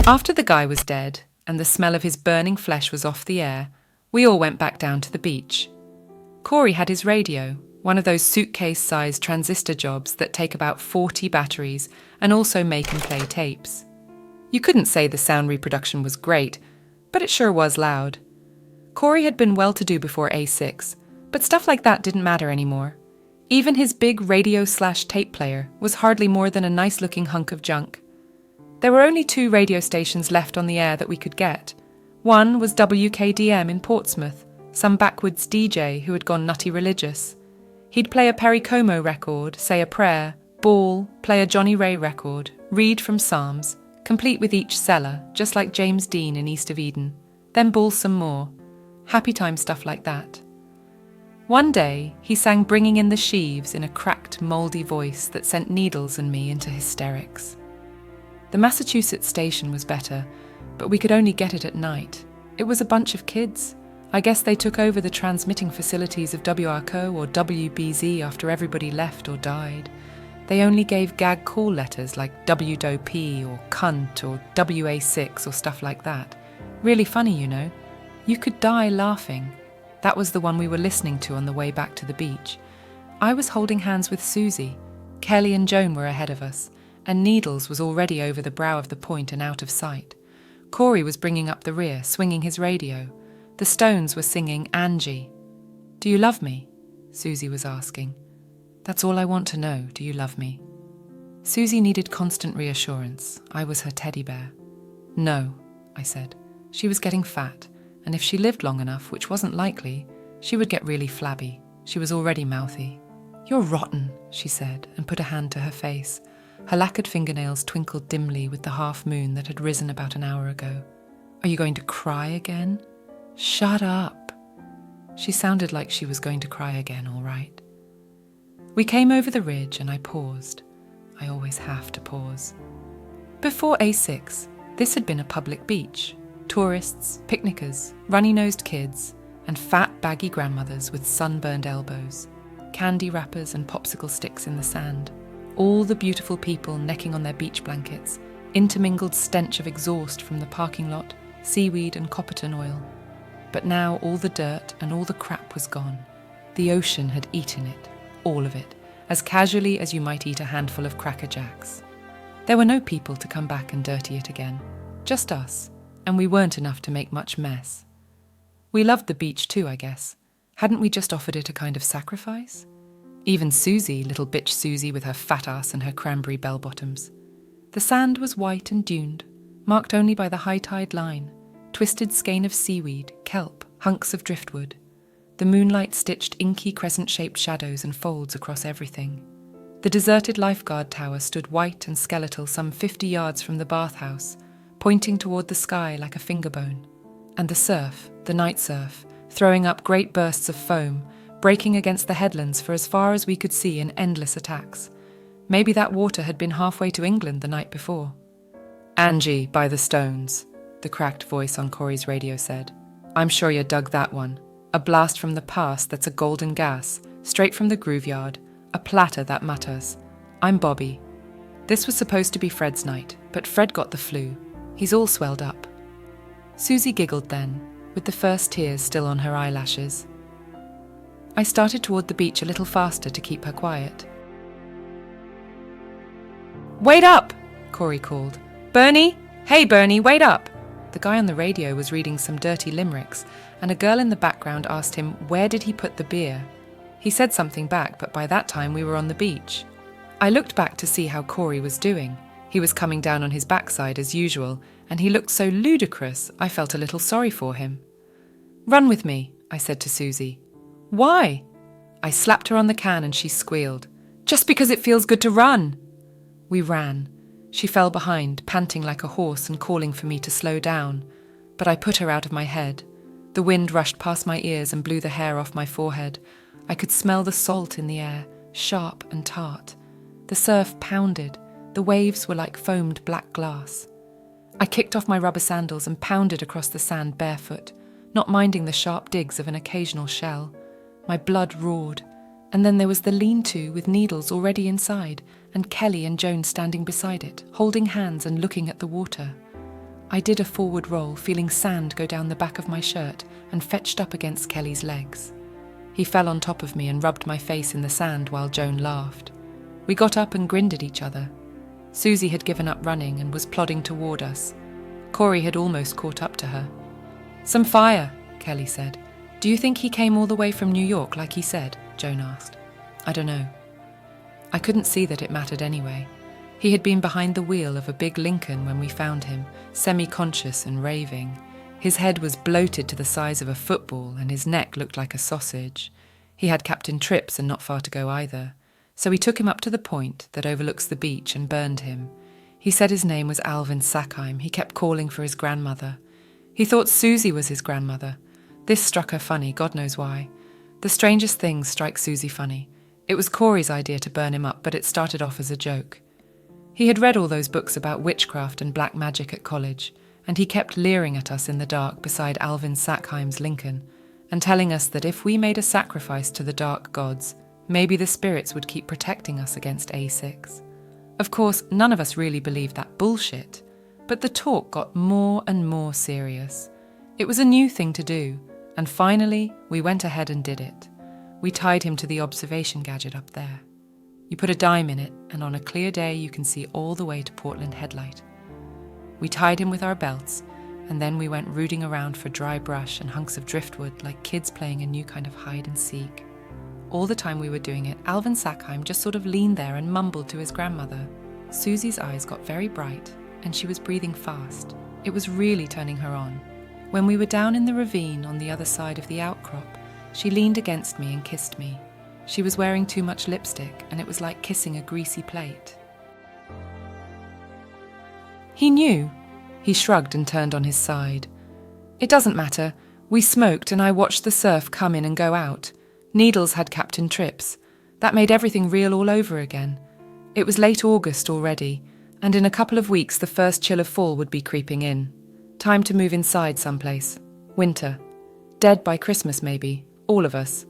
After the guy was dead and the smell of his burning flesh was off the air, we all went back down to the beach. Corey had his radio, one of those suitcase-sized transistor jobs that take about 40 batteries and also make and play tapes. You couldn't say the sound reproduction was great, but it sure was loud. Corey had been well-to-do before A6, but stuff like that didn't matter anymore. Even his big radio/tape player was hardly more than a nice-looking hunk of junk. There were only 2 radio stations left on the air that we could get. One was WKDM in Portsmouth, some backwoods DJ who had gone nutty religious. He'd play a Perry Como record, say a prayer, bawl, play a Johnny Ray record, read from Psalms, complete with each seller, just like James Dean in East of Eden, then bawl some more. Happy time stuff like that. One day, he sang Bringing in the Sheaves in a cracked, mouldy voice that sent Needles and me into hysterics. The Massachusetts station was better, but we could only get it at night. It was a bunch of kids. I guess they took over the transmitting facilities of WRCO or WBZ after everybody left or died. They only gave gag call letters like WDOP or cunt or WA6 or stuff like that. Really funny, you know. You could die laughing. That was the one we were listening to on the way back to the beach. I was holding hands with Susie. Kelly and Joan were ahead of us, and Needles was already over the brow of the point and out of sight. Corey was bringing up the rear, swinging his radio. The Stones were singing Angie. "Do you love me?" Susie was asking. "That's all I want to know, do you love me?" Susie needed constant reassurance. I was her teddy bear. "No," I said. She was getting fat, and if she lived long enough, which wasn't likely, she would get really flabby. She was already mouthy. "You're rotten," she said, and put a hand to her face. Her lacquered fingernails twinkled dimly with the half-moon that had risen about an hour ago. "Are you going to cry again?" "Shut up." She sounded like she was going to cry again, all right. We came over the ridge and I paused. I always have to pause. Before A6, this had been a public beach. Tourists, picnickers, runny-nosed kids, and fat, baggy grandmothers with sunburned elbows, candy wrappers and popsicle sticks in the sand. All the beautiful people necking on their beach blankets, intermingled stench of exhaust from the parking lot, seaweed and Copperton oil. But now all the dirt and all the crap was gone. The ocean had eaten it, all of it, as casually as you might eat a handful of Cracker Jacks. There were no people to come back and dirty it again, just us, and we weren't enough to make much mess. We loved the beach too, I guess. Hadn't we just offered it a kind of sacrifice? Even Susie, little bitch Susie with her fat ass and her cranberry bell-bottoms. The sand was white and duned, marked only by the high tide line, twisted skein of seaweed, kelp, hunks of driftwood. The moonlight stitched inky crescent-shaped shadows and folds across everything. The deserted lifeguard tower stood white and skeletal some 50 yards from the bathhouse, pointing toward the sky like a fingerbone. And the surf, the night surf, throwing up great bursts of foam, breaking against the headlands for as far as we could see in endless attacks. Maybe that water had been halfway to England the night before. "Angie by the Stones," the cracked voice on Corey's radio said. "I'm sure you dug that one. A blast from the past that's a golden gas, straight from the grooveyard, a platter that matters. I'm Bobby. This was supposed to be Fred's night, but Fred got the flu. He's all swelled up." Susie giggled then, with the first tears still on her eyelashes. I started toward the beach a little faster to keep her quiet. "Wait up!" Corey called. "Bernie! Hey, Bernie, wait up!" The guy on the radio was reading some dirty limericks, and a girl in the background asked him where did he put the beer. He said something back, but by that time we were on the beach. I looked back to see how Corey was doing. He was coming down on his backside as usual, and he looked so ludicrous I felt a little sorry for him. "Run with me," I said to Susie. "Why?" I slapped her on the can and she squealed. "Just because it feels good to run." We ran. She fell behind, panting like a horse and calling for me to slow down. But I put her out of my head. The wind rushed past my ears and blew the hair off my forehead. I could smell the salt in the air, sharp and tart. The surf pounded. The waves were like foamed black glass. I kicked off my rubber sandals and pounded across the sand barefoot, not minding the sharp digs of an occasional shell. My blood roared. And then there was the lean-to with Needles already inside, and Kelly and Joan standing beside it, holding hands and looking at the water. I did a forward roll, feeling sand go down the back of my shirt, and fetched up against Kelly's legs. He fell on top of me and rubbed my face in the sand while Joan laughed. We got up and grinned at each other. Susie had given up running and was plodding toward us. Corey had almost caught up to her. "Some fire," Kelly said. "Do you think he came all the way from New York like he said?" Joan asked. "I don't know." I couldn't see that it mattered anyway. He had been behind the wheel of a big Lincoln when we found him, semi-conscious and raving. His head was bloated to the size of a football and his neck looked like a sausage. He had Captain Trips and not far to go either. So we took him up to the point that overlooks the beach and burned him. He said his name was Alvin Sackheim. He kept calling for his grandmother. He thought Susie was his grandmother. This struck her funny, God knows why. The strangest things strike Susie funny. It was Corey's idea to burn him up, but it started off as a joke. He had read all those books about witchcraft and black magic at college, and he kept leering at us in the dark beside Alvin Sackheim's Lincoln, and telling us that if we made a sacrifice to the dark gods, maybe the spirits would keep protecting us against A6. Of course, none of us really believed that bullshit, but the talk got more and more serious. It was a new thing to do, and finally, we went ahead and did it. We tied him to the observation gadget up there. You put a dime in it, and on a clear day you can see all the way to Portland Headlight. We tied him with our belts, and then we went rooting around for dry brush and hunks of driftwood like kids playing a new kind of hide and seek. All the time we were doing it, Alvin Sackheim just sort of leaned there and mumbled to his grandmother. Susie's eyes got very bright, and she was breathing fast. It was really turning her on. When we were down in the ravine on the other side of the outcrop, she leaned against me and kissed me. She was wearing too much lipstick, and it was like kissing a greasy plate. He knew. He shrugged and turned on his side. "It doesn't matter. We smoked, and I watched the surf come in and go out. Needles had Captain Trips. That made everything real all over again. It was late August already, and in a couple of weeks the first chill of fall would be creeping in. Time to move inside someplace. Winter. Dead by Christmas maybe, all of us.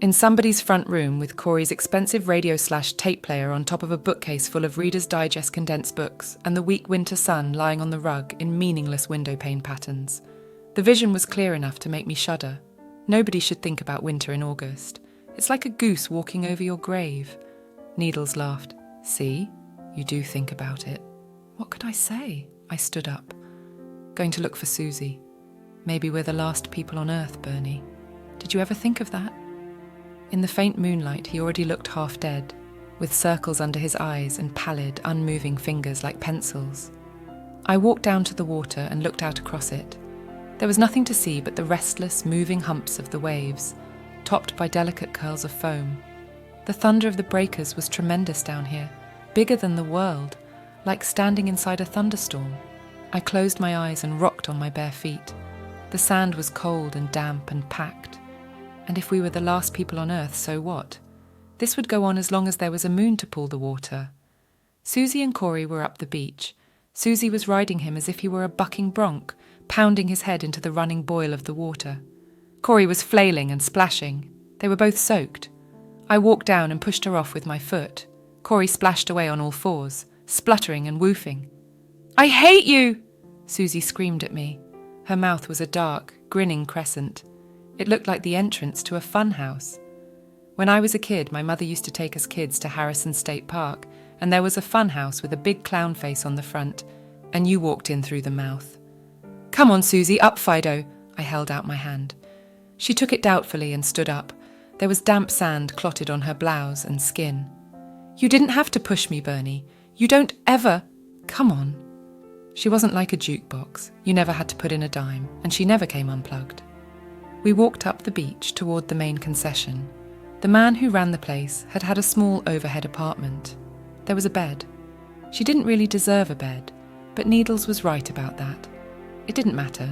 In somebody's front room with Corey's expensive radio/tape player on top of a bookcase full of Reader's Digest condensed books and the weak winter sun lying on the rug in meaningless window pane patterns. The vision was clear enough to make me shudder. Nobody should think about winter in August. It's like a goose walking over your grave." Needles laughed. "See? You do think about it." What could I say? I stood up. "Going to look for Susie. Maybe we're the last people on Earth, Bernie. Did you ever think of that?" In the faint moonlight, he already looked half dead, with circles under his eyes and pallid, unmoving fingers like pencils. I walked down to the water and looked out across it. There was nothing to see but the restless, moving humps of the waves, topped by delicate curls of foam. The thunder of the breakers was tremendous down here, bigger than the world, like standing inside a thunderstorm. I closed my eyes and rocked on my bare feet. The sand was cold and damp and packed. And if we were the last people on Earth, so what? This would go on as long as there was a moon to pool the water. Susie and Corey were up the beach. Susie was riding him as if he were a bucking bronc, pounding his head into the running boil of the water. Corey was flailing and splashing. They were both soaked. I walked down and pushed her off with my foot. Corey splashed away on all fours, spluttering and woofing. "I hate you!" Susie screamed at me. Her mouth was a dark, grinning crescent. It looked like the entrance to a fun house. When I was a kid, my mother used to take us kids to Harrison State Park, and there was a fun house with a big clown face on the front, and you walked in through the mouth. "Come on, Susie, up, Fido." I held out my hand. She took it doubtfully and stood up. There was damp sand clotted on her blouse and skin. "You didn't have to push me, Bernie. You don't ever... Come on." She wasn't like a jukebox. You never had to put in a dime, and she never came unplugged. We walked up the beach toward the main concession. The man who ran the place had had a small overhead apartment. There was a bed. She didn't really deserve a bed, but Needles was right about that. It didn't matter.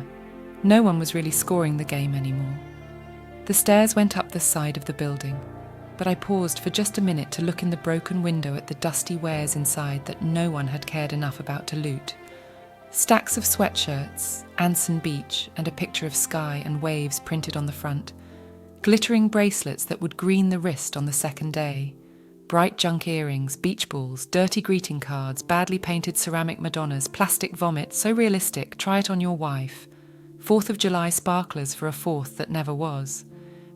No one was really scoring the game anymore. The stairs went up the side of the building, but I paused for just a minute to look in the broken window at the dusty wares inside that no one had cared enough about to loot. Stacks of sweatshirts, Anson Beach, and a picture of sky and waves printed on the front. Glittering bracelets that would green the wrist on the second day. Bright junk earrings, beach balls, dirty greeting cards, badly painted ceramic Madonnas, plastic vomit, so realistic, try it on your wife. 4th of July sparklers for a 4th that never was.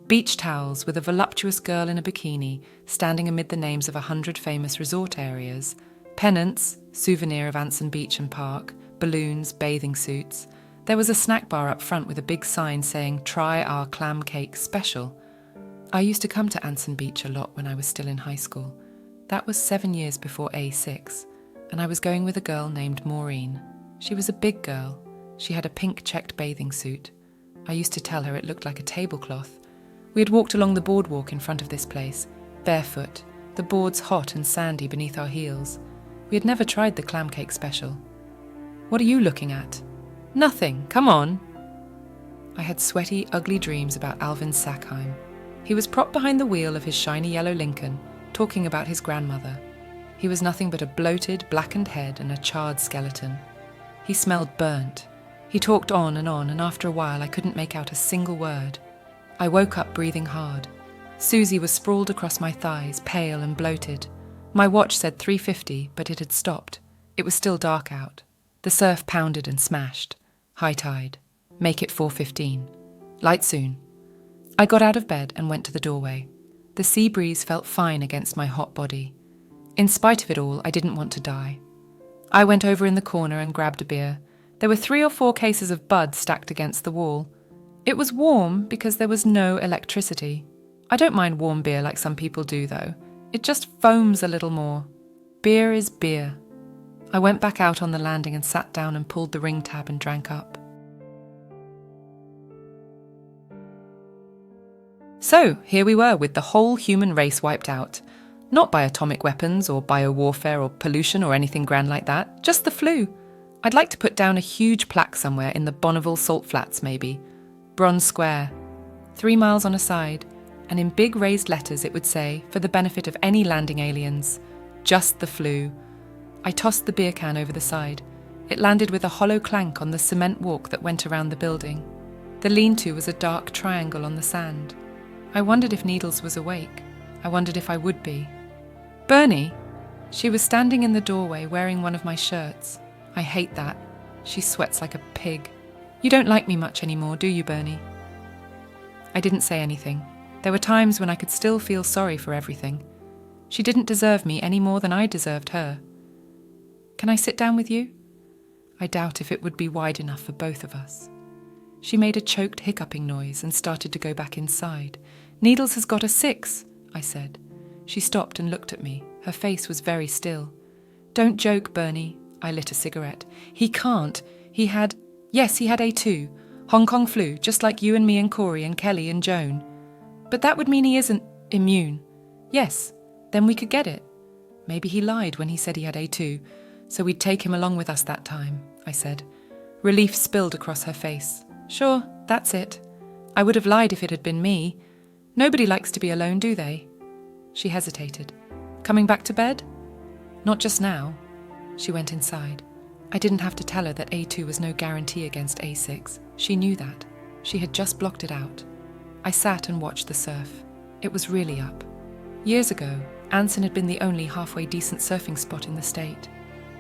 Beach towels with a voluptuous girl in a bikini standing amid the names of 100 famous resort areas. Pennants, souvenir of Anson Beach and Park, balloons, bathing suits. There was a snack bar up front with a big sign saying, "Try our clam cake special." I used to come to Anson Beach a lot when I was still in high school. That was 7 years before A6, and I was going with a girl named Maureen. She was a big girl. She had a pink checked bathing suit. I used to tell her it looked like a tablecloth. We had walked along the boardwalk in front of this place, barefoot, the boards hot and sandy beneath our heels. We had never tried the clam cake special. "What are you looking at?" "Nothing, come on." I had sweaty, ugly dreams about Alvin Sackheim. He was propped behind the wheel of his shiny yellow Lincoln, talking about his grandmother. He was nothing but a bloated, blackened head and a charred skeleton. He smelled burnt. He talked on, and after a while I couldn't make out a single word. I woke up breathing hard. Susie was sprawled across my thighs, pale and bloated. My watch said 3:50, but it had stopped. It was still dark out. The surf pounded and smashed. High tide. Make it 4:15. Light soon. I got out of bed and went to the doorway. The sea breeze felt fine against my hot body. In spite of it all, I didn't want to die. I went over in the corner and grabbed a beer. There were 3 or 4 cases of Bud stacked against the wall. It was warm because there was no electricity. I don't mind warm beer like some people do, though. It just foams a little more. Beer is beer. I went back out on the landing and sat down and pulled the ring tab and drank up. So, here we were with the whole human race wiped out. Not by atomic weapons or biowarfare or pollution or anything grand like that, just the flu. I'd like to put down a huge plaque somewhere in the Bonneville Salt Flats, maybe. Bronze Square. 3 miles on a side, and in big raised letters it would say, for the benefit of any landing aliens, "Just the flu." I tossed the beer can over the side. It landed with a hollow clank on the cement walk that went around the building. The lean-to was a dark triangle on the sand. I wondered if Needles was awake. I wondered if I would be. "Bernie!" She was standing in the doorway wearing one of my shirts. I hate that. She sweats like a pig. "You don't like me much anymore, do you, Bernie?" I didn't say anything. There were times when I could still feel sorry for everything. She didn't deserve me any more than I deserved her. "Can I sit down with you?" I doubt if it would be wide enough for both of us. She made a choked hiccuping noise and started to go back inside. "Needles has got a 6, I said. She stopped and looked at me. Her face was very still. "Don't joke, Bernie." I lit a cigarette. "He can't. He had A2. Hong Kong flu, just like you and me and Corey and Kelly and Joan. But that would mean he isn't immune." "Yes, then we could get it." "Maybe he lied when he said he had A2, so we'd take him along with us that time," I said. Relief spilled across her face. "Sure, that's it. I would have lied if it had been me. Nobody likes to be alone, do they?" She hesitated. "Coming back to bed?" "Not just now." She went inside. I didn't have to tell her that A2 was no guarantee against A6. She knew that. She had just blocked it out. I sat and watched the surf. It was really up. Years ago, Anson had been the only halfway decent surfing spot in the state.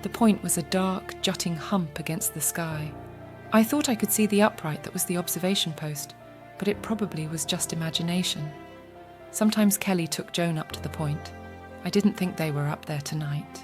The point was a dark, jutting hump against the sky. I thought I could see the upright that was the observation post, but it probably was just imagination. Sometimes Kelly took Joan up to the point. I didn't think they were up there tonight.